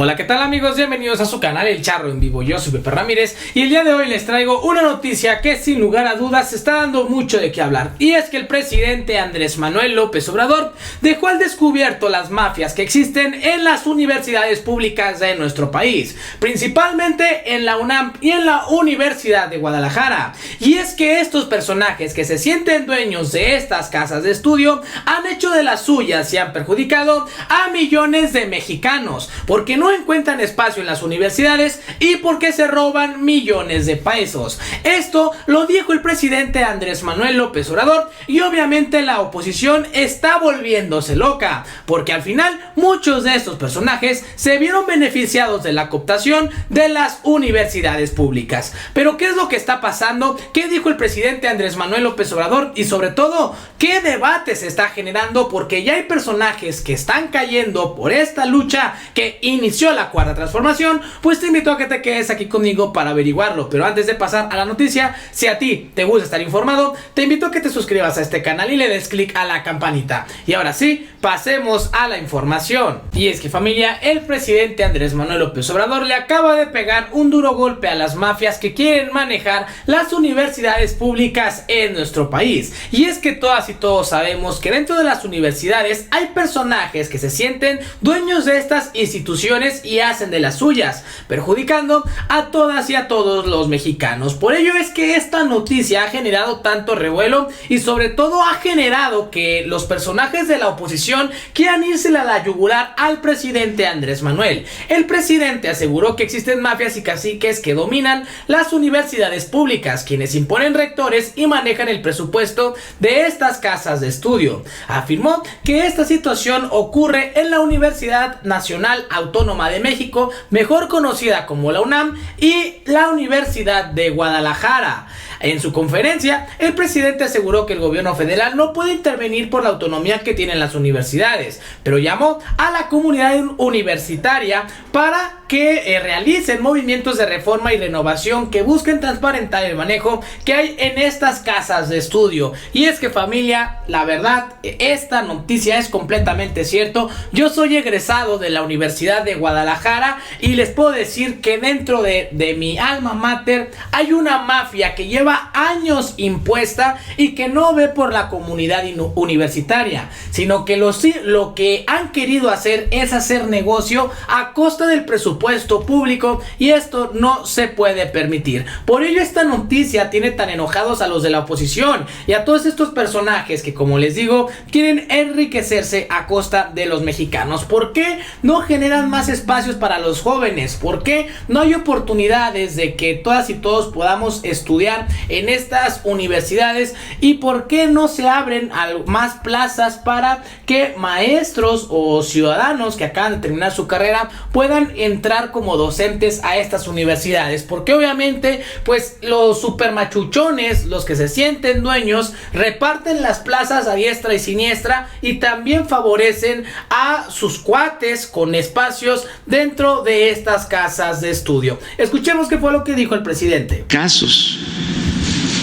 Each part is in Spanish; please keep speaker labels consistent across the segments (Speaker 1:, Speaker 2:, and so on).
Speaker 1: Hola, ¿qué tal amigos? Bienvenidos a su canal El Charro en Vivo. Yo soy Pepe Ramírez y el día de hoy les traigo una noticia que sin lugar a dudas está dando mucho de qué hablar. Y es que el presidente Andrés Manuel López Obrador dejó al descubierto las mafias que existen en las universidades públicas de nuestro país, principalmente en la UNAM y en la Universidad de Guadalajara. Y es que estos personajes que se sienten dueños de estas casas de estudio han hecho de las suyas y han perjudicado a millones de mexicanos, porque no encuentran espacio en las universidades y porque se roban millones de pesos. Esto lo dijo el presidente Andrés Manuel López Obrador y obviamente la oposición está volviéndose loca, porque al final muchos de estos personajes se vieron beneficiados de la cooptación de las universidades públicas. Pero ¿qué es lo que está pasando? ¿Qué dijo el presidente Andrés Manuel López Obrador? Y sobre todo, ¿qué debate se está generando? Porque ya hay personajes que están cayendo por esta lucha que inició la cuarta transformación. Pues te invito a que te quedes aquí conmigo para averiguarlo. Pero antes de pasar a la noticia, si a ti te gusta estar informado, te invito a que te suscribas a este canal y le des clic a la campanita. Y ahora sí, pasemos a la información. Y es que, familia, el presidente Andrés Manuel López Obrador le acaba de pegar un duro golpe a las mafias que quieren manejar las universidades públicas en nuestro país. Y es que todas y todos sabemos que dentro de las universidades hay personajes que se sienten dueños de estas instituciones y hacen de las suyas, perjudicando a todas y a todos los mexicanos. Por ello es que esta noticia ha generado tanto revuelo y sobre todo ha generado que los personajes de la oposición quieran irse a la yugular al presidente Andrés Manuel. El presidente aseguró que existen mafias y caciques que dominan las universidades públicas, quienes imponen rectores y manejan el presupuesto de estas casas de estudio. Afirmó que esta situación ocurre en la Universidad Nacional Autónoma de México, mejor conocida como la UNAM, y la Universidad de Guadalajara. En su conferencia, el presidente aseguró que el gobierno federal no puede intervenir por la autonomía que tienen las universidades, pero llamó a la comunidad universitaria para que realicen movimientos de reforma y renovación que busquen transparentar el manejo que hay en estas casas de estudio. Y es que, familia, la verdad, esta noticia es completamente cierto. Yo soy egresado de la Universidad de Guadalajara y les puedo decir que dentro de mi alma mater hay una mafia que lleva años impuesta y que no ve por la comunidad universitaria, sino que lo que han querido hacer es hacer negocio a costa del presupuesto público, y esto no se puede permitir. Por ello esta noticia tiene tan enojados a los de la oposición y a todos estos personajes que, como les digo, quieren enriquecerse a costa de los mexicanos. ¿Por qué no generan más espacios para los jóvenes? ¿Por qué no hay oportunidades de que todas y todos podamos estudiar en estas universidades? ¿Y por qué no se abren más plazas para que maestros o ciudadanos que acaban de terminar su carrera puedan entrar como docentes a estas universidades? Porque obviamente pues los supermachuchones, los que se sienten dueños, reparten las plazas a diestra y siniestra y también favorecen a sus cuates con espacios dentro de estas casas de estudio. Escuchemos qué fue lo que dijo el presidente.
Speaker 2: Casos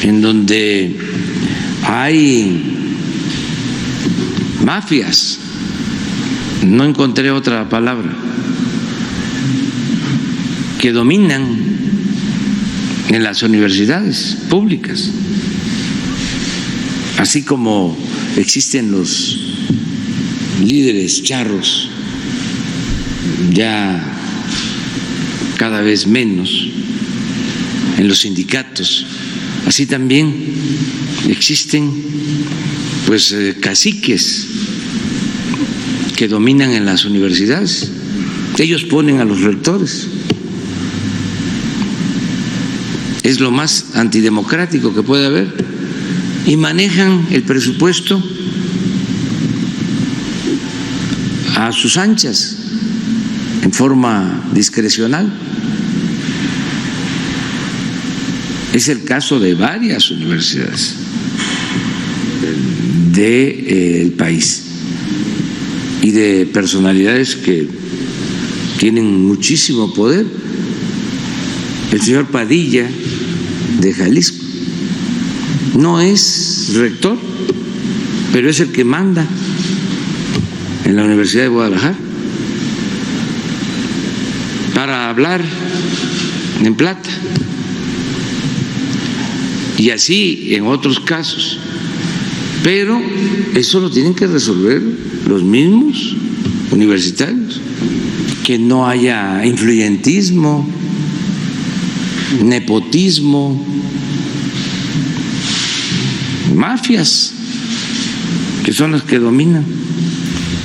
Speaker 2: en donde hay mafias, no encontré otra palabra, que dominan en las universidades públicas, así como existen los líderes charros, ya cada vez menos en los sindicatos. Así también existen pues caciques que dominan en las universidades. Ellos ponen a los rectores. Es lo más antidemocrático que puede haber. Y manejan el presupuesto a sus anchas, en forma discrecional. Es el caso de varias universidades del país y de personalidades que tienen muchísimo poder. El señor Padilla de Jalisco no es rector, pero es el que manda en la Universidad de Guadalajara. para hablar en plata. Y así en otros casos. Pero eso lo tienen que resolver los mismos universitarios. Que no haya influyentismo, nepotismo, mafias, que son las que dominan.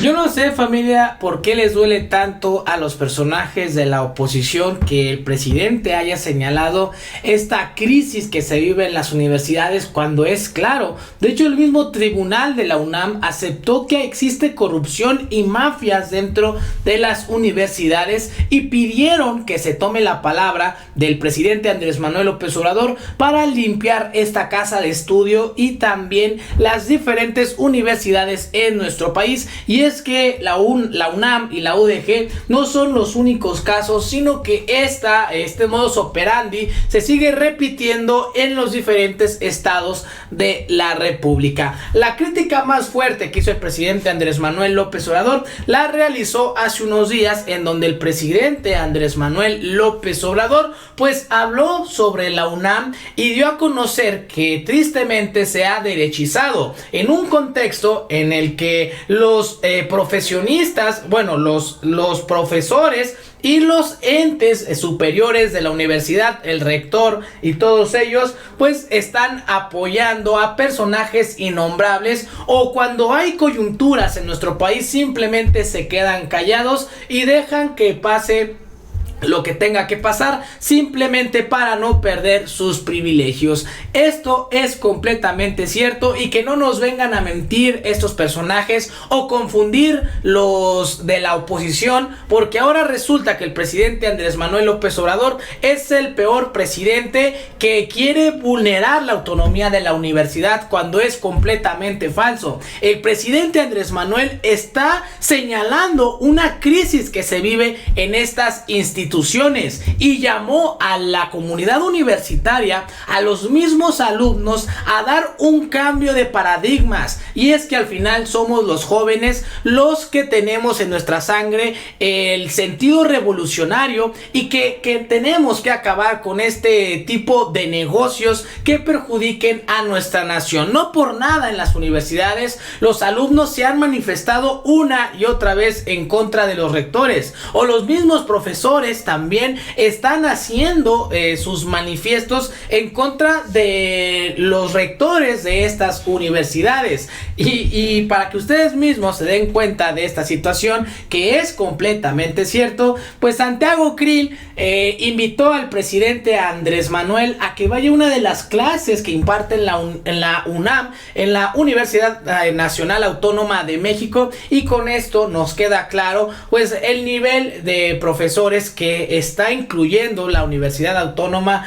Speaker 1: Yo no sé, familia, por qué les duele tanto a los personajes de la oposición que el presidente haya señalado esta crisis que se vive en las universidades cuando es claro. De hecho, el mismo tribunal de la UNAM aceptó que existe corrupción y mafias dentro de las universidades y pidieron que se tome la palabra del presidente Andrés Manuel López Obrador para limpiar esta casa de estudio y también las diferentes universidades en nuestro país. Y es que la UNAM y la UDG no son los únicos casos, sino que este modus operandi se sigue repitiendo en los diferentes estados de la República. La crítica más fuerte que hizo el presidente Andrés Manuel López Obrador la realizó hace unos días, en donde el presidente Andrés Manuel López Obrador pues habló sobre la UNAM y dio a conocer que tristemente se ha derechizado en un contexto en el que los profesionistas, bueno, los profesores y los entes superiores de la universidad, el rector y todos ellos, pues están apoyando a personajes innombrables, o cuando hay coyunturas en nuestro país simplemente se quedan callados y dejan que pase lo que tenga que pasar simplemente para no perder sus privilegios. Esto es completamente cierto, y que no nos vengan a mentir estos personajes o confundir los de la oposición, porque ahora resulta que el presidente Andrés Manuel López Obrador es el peor presidente que quiere vulnerar la autonomía de la universidad, cuando es completamente falso. El presidente Andrés Manuel está señalando una crisis que se vive en estas instituciones y llamó a la comunidad universitaria, a los mismos alumnos, a dar un cambio de paradigmas. Y es que al final somos los jóvenes los que tenemos en nuestra sangre el sentido revolucionario, y que tenemos que acabar con este tipo de negocios que perjudiquen a nuestra nación. No por nada en las universidades los alumnos se han manifestado una y otra vez en contra de los rectores, o los mismos profesores también están haciendo sus manifiestos en contra de los rectores de estas universidades. Y para que ustedes mismos se den cuenta de esta situación, que es completamente cierto, pues Santiago Krill invitó al presidente Andrés Manuel a que vaya a una de las clases que imparte en la UNAM, en la Universidad Nacional Autónoma de México, y con esto nos queda claro pues el nivel de profesores que está incluyendo la Universidad Autónoma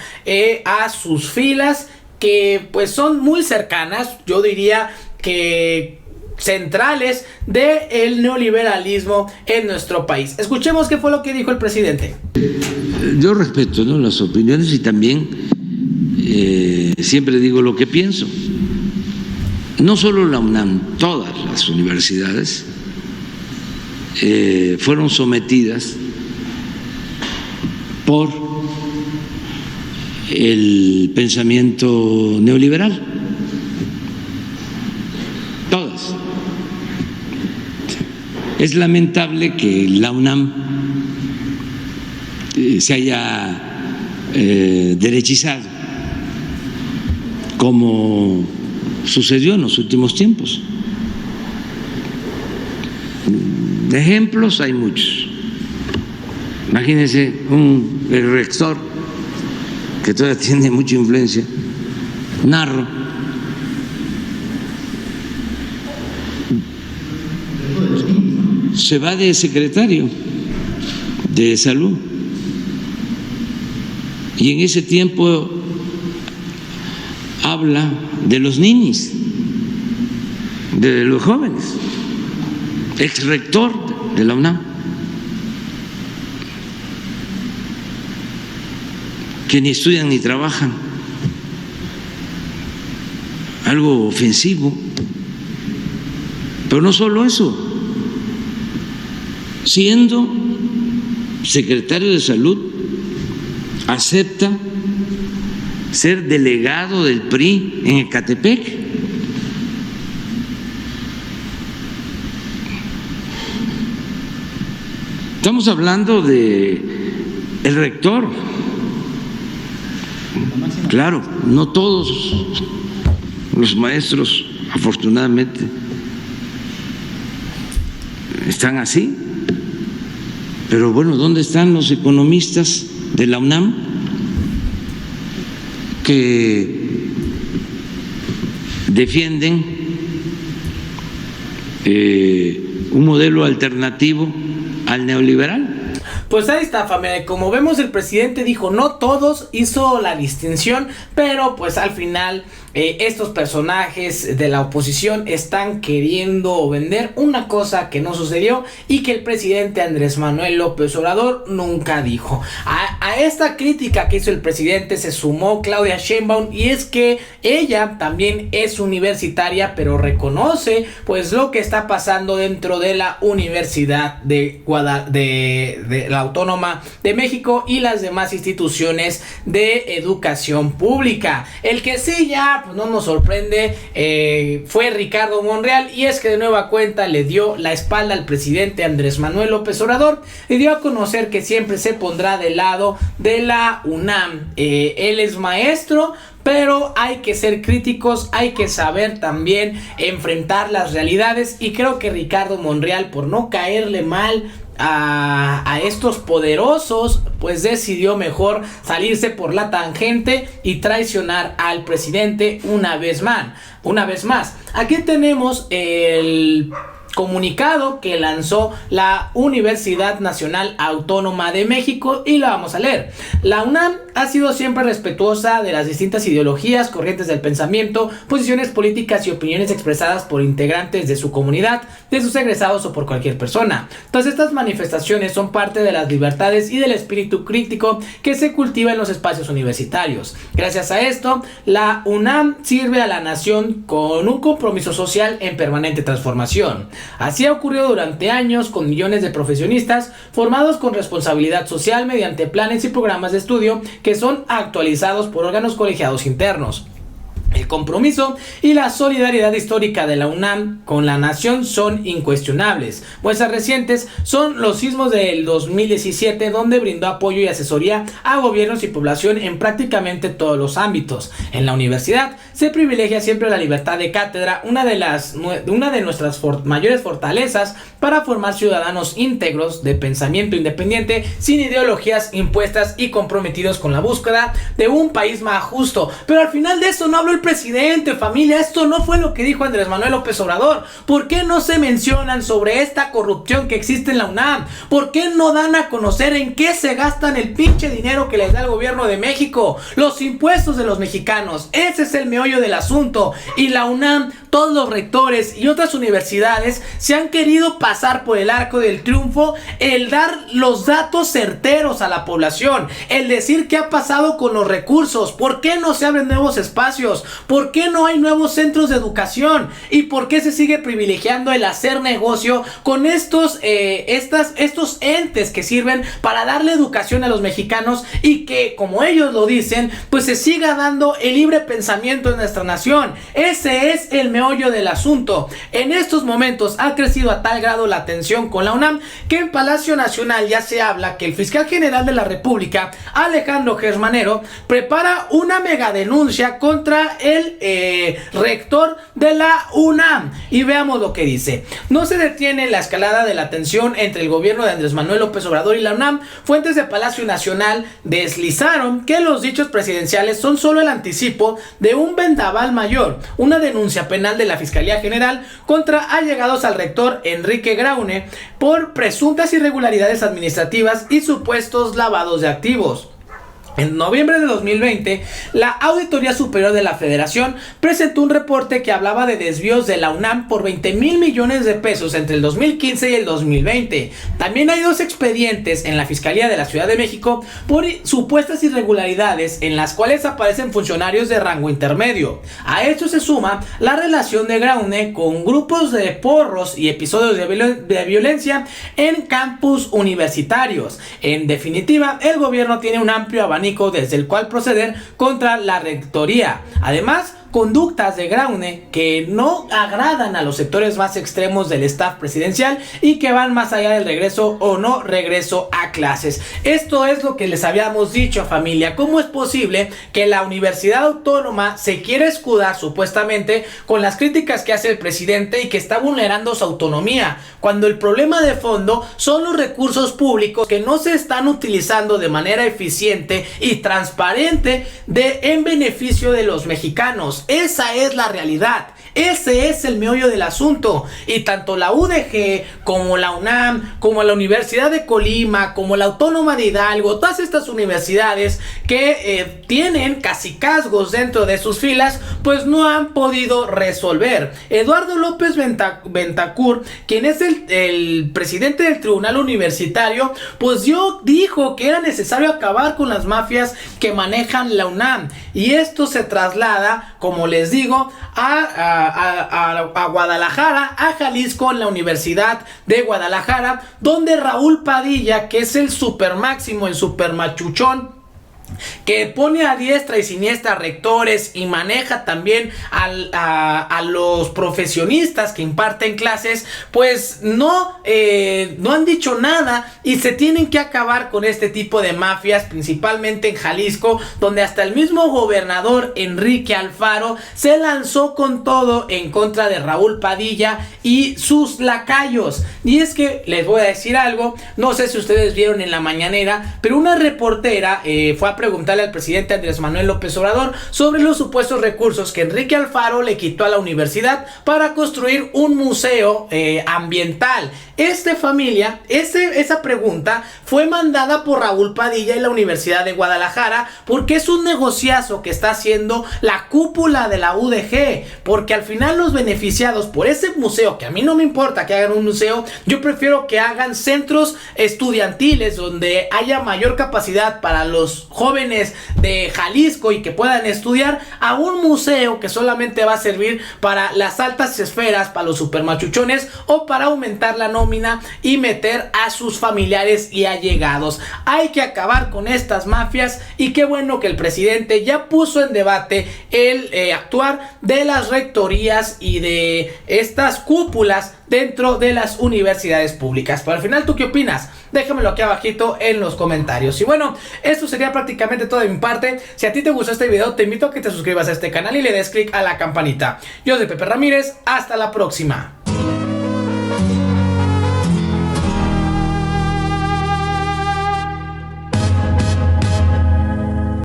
Speaker 1: a sus filas, que pues son muy cercanas, yo diría que centrales del neoliberalismo en nuestro país. Escuchemos qué fue lo que dijo el presidente.
Speaker 2: Yo respeto, ¿no?, las opiniones, y también siempre digo lo que pienso. No solo la UNAM, todas las universidades fueron sometidas por el pensamiento neoliberal. Todas. Es lamentable que la UNAM se haya derechizado, como sucedió en los últimos tiempos. De ejemplos hay muchos. Imagínense el rector, que todavía tiene mucha influencia, Narro, se va de secretario de salud, y en ese tiempo habla de los ninis, de los jóvenes, ex rector de la UNAM, que ni estudian ni trabajan, algo ofensivo. Pero no solo eso, siendo secretario de Salud acepta ser delegado del PRI en Ecatepec. Estamos hablando de el rector. Claro, no todos los maestros, afortunadamente, están así. Pero bueno, ¿dónde están los economistas de la UNAM que defienden un modelo alternativo al neoliberal?
Speaker 1: Pues ahí está, familia. Como vemos, el presidente dijo no todos, hizo la distinción, pero pues al final estos personajes de la oposición están queriendo vender una cosa que no sucedió y que el presidente Andrés Manuel López Obrador nunca dijo. A esta crítica que hizo el presidente se sumó Claudia Sheinbaum, y es que ella también es universitaria, pero reconoce pues lo que está pasando dentro de la Universidad de la Autónoma de México y las demás instituciones de educación pública. El que sí ya pues no nos sorprende fue Ricardo Monreal, y es que de nueva cuenta le dio la espalda al presidente Andrés Manuel López Obrador y dio a conocer que siempre se pondrá del lado de la UNAM. Él es maestro, pero hay que ser críticos, hay que saber también enfrentar las realidades, y creo que Ricardo Monreal, por no caerle mal a estos poderosos, pues decidió mejor salirse por la tangente y traicionar al presidente una vez más. Aquí tenemos el comunicado que lanzó la Universidad Nacional Autónoma de México, y lo vamos a leer. La UNAM ha sido siempre respetuosa de las distintas ideologías, corrientes del pensamiento, posiciones políticas y opiniones expresadas por integrantes de su comunidad, de sus egresados o por cualquier persona. Todas estas manifestaciones son parte de las libertades y del espíritu crítico que se cultiva en los espacios universitarios. Gracias a esto, la UNAM sirve a la nación con un compromiso social en permanente transformación. Así ha ocurrido durante años con millones de profesionistas formados con responsabilidad social mediante planes y programas de estudio que son actualizados por órganos colegiados internos. El compromiso y la solidaridad histórica de la UNAM con la nación son incuestionables. Muestras recientes son los sismos del 2017, donde brindó apoyo y asesoría a gobiernos y población en prácticamente todos los ámbitos. En la universidad se privilegia siempre la libertad de cátedra, una de nuestras mayores fortalezas para formar ciudadanos íntegros de pensamiento independiente, sin ideologías impuestas y comprometidos con la búsqueda de un país más justo. Pero al final de eso no habló el presidente, familia. Esto no fue lo que dijo Andrés Manuel López Obrador. ¿Por qué no se mencionan sobre esta corrupción que existe en la UNAM? ¿Por qué no dan a conocer en qué se gastan el pinche dinero que les da el gobierno de México? Los impuestos de los mexicanos. Ese es el meollo del asunto. Y la UNAM, todos los rectores y otras universidades se han querido pasar por el arco del triunfo el dar los datos certeros a la población, el decir qué ha pasado con los recursos, por qué no se abren nuevos espacios, por qué no hay nuevos centros de educación y por qué se sigue privilegiando el hacer negocio con estos entes que sirven para darle educación a los mexicanos, y que, como ellos lo dicen, pues se siga dando el libre pensamiento en nuestra nación. Ese es el meollo del asunto. En estos momentos ha crecido a tal grado la tensión con la UNAM que en Palacio Nacional ya se habla que el fiscal general de la República, Alejandro Gersmanero, prepara una mega denuncia contra el rector de la UNAM. Y veamos lo que dice. No se detiene la escalada de la tensión entre el gobierno de Andrés Manuel López Obrador y la UNAM. Fuentes de Palacio Nacional deslizaron que los dichos presidenciales son solo el anticipo de un vendaval mayor, una denuncia penal de la Fiscalía General contra allegados al rector Enrique Graune por presuntas irregularidades administrativas y supuestos lavados de activos. En noviembre de 2020, la Auditoría Superior de la Federación presentó un reporte que hablaba de desvíos de la UNAM por 20,000 millones de pesos entre el 2015 y el 2020. También hay 2 expedientes en la Fiscalía de la Ciudad de México por supuestas irregularidades en las cuales aparecen funcionarios de rango intermedio. A esto se suma la relación de Graune con grupos de porros y episodios de violencia en campus universitarios. En definitiva, el gobierno tiene un amplio abanico desde el cual proceder contra la rectoría. Además, conductas de Graune que no agradan a los sectores más extremos del staff presidencial y que van más allá del regreso o no regreso a clases. Esto es lo que les habíamos dicho, familia. ¿Cómo es posible que la Universidad Autónoma se quiera escudar supuestamente con las críticas que hace el presidente y que está vulnerando su autonomía, cuando el problema de fondo son los recursos públicos que no se están utilizando de manera eficiente y transparente en beneficio de los mexicanos? Esa es la realidad. Ese es el meollo del asunto. Y tanto la UDG como la UNAM, como la Universidad de Colima, como la Autónoma de Hidalgo, todas estas universidades que tienen cacicazgos dentro de sus filas, pues no han podido resolver. Eduardo López Ventacur, quien es el presidente del Tribunal Universitario, pues dijo que era necesario acabar con las mafias que manejan la UNAM. Y esto se traslada, como les digo, a Guadalajara, a Jalisco, en la Universidad de Guadalajara, donde Raúl Padilla, que es el super máximo, el super machuchón, que pone a diestra y siniestra rectores y maneja también a los profesionistas que imparten clases, pues no han dicho nada y se tienen que acabar con este tipo de mafias, principalmente en Jalisco, donde hasta el mismo gobernador Enrique Alfaro se lanzó con todo en contra de Raúl Padilla y sus lacayos. Y es que les voy a decir algo, no sé si ustedes vieron en la mañanera, pero una reportera fue a preguntarle al presidente Andrés Manuel López Obrador sobre los supuestos recursos que Enrique Alfaro le quitó a la universidad para construir un museo ambiental. Esa pregunta fue mandada por Raúl Padilla y la Universidad de Guadalajara, porque es un negociazo que está haciendo la cúpula de la UDG, porque al final los beneficiados por ese museo, que a mí no me importa que hagan un museo, yo prefiero que hagan centros estudiantiles donde haya mayor capacidad para los jóvenes de Jalisco y que puedan estudiar, a un museo que solamente va a servir para las altas esferas, para los supermachuchones o para aumentar la nómina y meter a sus familiares y allegados. Hay que acabar con estas mafias y qué bueno que el presidente ya puso en debate el actuar de las rectorías y de estas cúpulas dentro de las universidades públicas. Pero al final, ¿tú qué opinas? Déjamelo aquí abajito en los comentarios. Y bueno, esto sería prácticamente todo de mi parte. Si a ti te gustó este video, te invito a que te suscribas a este canal y le des click a la campanita. Yo soy Pepe Ramírez, hasta la próxima.